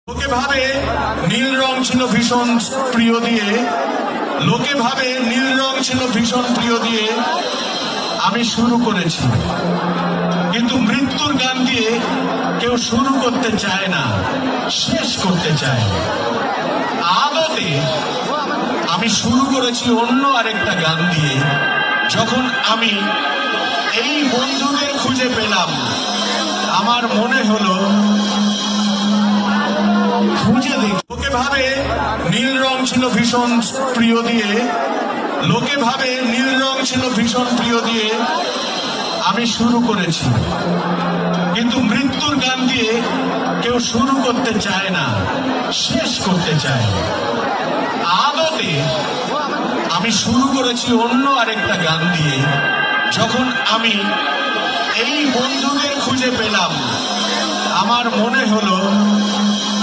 লোকে ভাবে নীল রং ছিল ভীষণ প্রিয় দিয়ে, লোকে ভাবে নীল রং ছিল ভীষণ প্রিয় দিয়ে আমি শুরু করেছি, কিন্তু মৃত্যুর গান দিয়ে কেউ শুরু করতে চায় না, শেষ করতে চায়। আদতে আমি শুরু করেছি অন্য আরেকটা গান দিয়ে। যখন আমি এই বন্ধুদের খুঁজে পেলাম, আমার মনে হলো খুঁজে দেখি। লোকে ভাবে নীল রং ছিল ভীষণ প্রিয় দিয়ে, লোকে ভাবে নীল রং ছিল ভীষণ প্রিয় দিয়ে আমি শুরু করেছি, কিন্তু মৃত্যুর গান দিয়ে কেউ শুরু করতে চায় না, শেষ করতে চায়। আদতে আমি শুরু করেছি অন্য আরেকটা গান দিয়ে। যখন আমি এই বন্ধুদের খুঁজে পেলাম, আমার মনে হলো